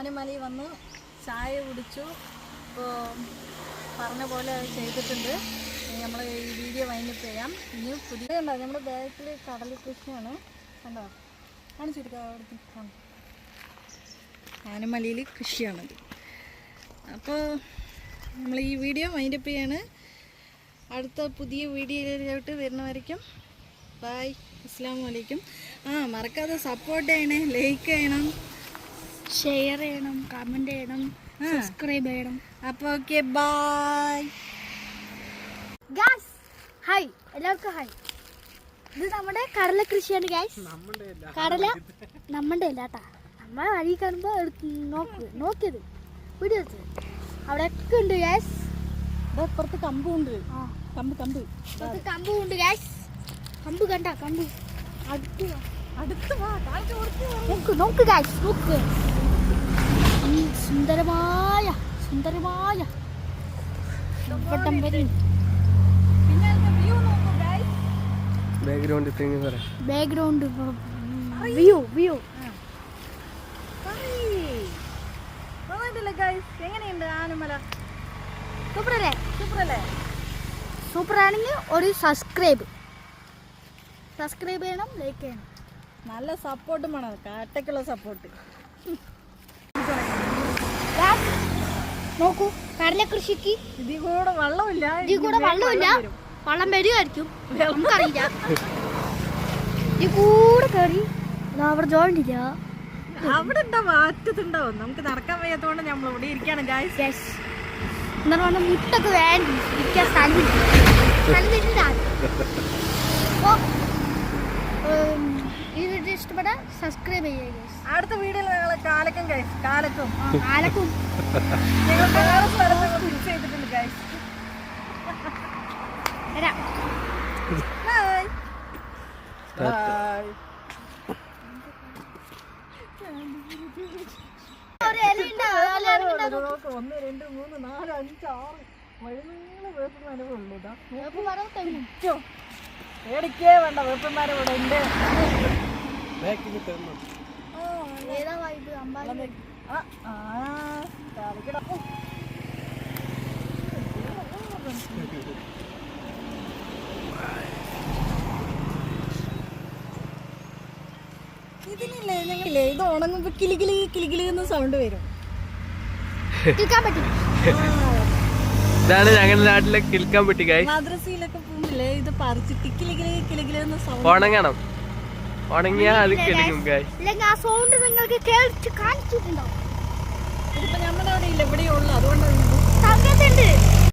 ആനമലയിൽ വന്ന് ചായ കുടിച്ചു. ഇപ്പോൾ പറഞ്ഞ പോലെ ചെയ്തിട്ടുണ്ട്. നമ്മൾ ഈ വീഡിയോ വൈൻഡപ്പ് ചെയ്യാം. ഇനി പുതിയ കണ്ടോ നമ്മുടെ ബാക്കിൽ കടൽ കൃഷിയാണ്. കണ്ടോ കാണിച്ചെടുക്കാം. ആനമലയിൽ കൃഷിയാണത്. അപ്പോൾ നമ്മൾ ഈ വീഡിയോ വൈൻഡപ്പ് ചെയ്യാണ്. അടുത്ത പുതിയ വീഡിയോയിലോട്ട് വരുന്നവരേക്കും ബൈ, അസ്സലാമു അലൈക്കും. മറക്കാതെ സപ്പോർട്ട് ചെയ്യണേ, ലൈക്ക് ചെയ്യണം, ഷെയർ ചെയ്യണം, കമൻറ്റ് ചെയ്യണം, സബ്സ്ക്രൈബ് ചെയ്യണം. അപ്പോൾ ഓക്കെ, ബൈ ഗായ്സ്. ഹായ്, എല്ലാവർക്കും ഹായ്. ഇത് നമ്മുടെ കടല കൃഷിയാണ് ഗായ്സ്. കടല നമ്മളുടെ അല്ല കേട്ടാ. നമ്മളെ വഴി കാണുമ്പോൾ നോക്കിയത് വീഡിയോ വെച്ചത് അവിടെയൊക്കെ ഉണ്ട് ഗായ്സ്. ഇപ്പുറത്ത് കമ്പുണ്ട്. കമ്പുണ്ട് ഗായ്സ്. കമ്പ് കണ്ട കമ്പ് അടുത്ത് നോക്ക് ഗായ്സ്, നോക്ക്. ഈ സുന്ദരമായ വട്ടം വരും. ബാക്ക്ഗ്രൗണ്ട് വ്യൂ എങ്ങനെയുണ്ട് ആനമല? സൂപ്പറല്ലേ? സൂപ്പറാണെങ്കിൽ ഒരു സബ്സ്ക്രൈബ് ചെയ്യണം, ലൈക്ക് ചെയ്യണം. നല്ല സപ്പോർട്ടും വേണം, കാട്ടയ്ക്കുള്ള സപ്പോർട്ട്. നോക്കൂ, കടല കൃഷിക്ക് ഇതിൽ കൂടെ വെള്ളമില്ല. വള്ളം വരുമായിരിക്കും, നമുക്കറിയില്ല. ഇതിൽ കൂടെ കയറി അവിടെ ജോയിന്റ് ഇല്ല. അവിടെ ഉണ്ടാവും, അറ്റത്തുണ്ടാവും. നമുക്ക് നടക്കാൻ വയ്യാത്തതുകൊണ്ട് നമ്മൾ ഇവിടെ ഇരിക്കുകയാണ് ഗായ്സ്. എന്താ പറഞ്ഞാൽ മുട്ടൊക്കെ വേണ്ടി ഇരിക്കാൻ സ്ഥലമില്ല. അപ്പോൾ ഇത് ഇഷ്ടപ്പെട്ട സബ്സ്ക്രൈബ് ചെയ്യുക. അടുത്ത വീഡിയോയിൽ ഞങ്ങൾ കാലക്കും ഗൈസ്, കാലക്കും ഞങ്ങൾ വേറെ സ്ഥലത്ത് ഫിക്സ് ചെയ്തിട്ടുണ്ട് ഗൈസ്. ബൈ. 1 2 3 4 5 6 വഴുനീള വേപ്പന്മാരുള്ളൂ. പേടിക്കേ വേണ്ട, വേപ്പന്മാരെ ഇവിടെ ഉണ്ട്. ഇതിനില്ലേ ഞങ്ങളില്ലേ, ഇത് ഉണങ്ങുമ്പോ കിളികിളി എന്ന സൗണ്ട് വരും. ഇതാണ് ഞങ്ങളുടെ നാട്ടിലെ കിൽക്കാൻ പറ്റി. മദ്രസയിലൊക്കെ പോകുന്നില്ലേ, ഇത് പറിച്ചിട്ട് കിളികിളി എന്ന സൗണ്ട്. ഉണങ്ങണം, ഉണങ്ങിയാൽ അത് കിളിക്കും. ആ സൗണ്ട് നിങ്ങൾക്ക് കേൾച്ച് കാണിച്ചിട്ടുണ്ടോ? ഇതിപ്പോ നമ്മുടെ അവിടെ ഇല്ല, ഇവിടെ ഉള്ളു. അതുകൊണ്ട്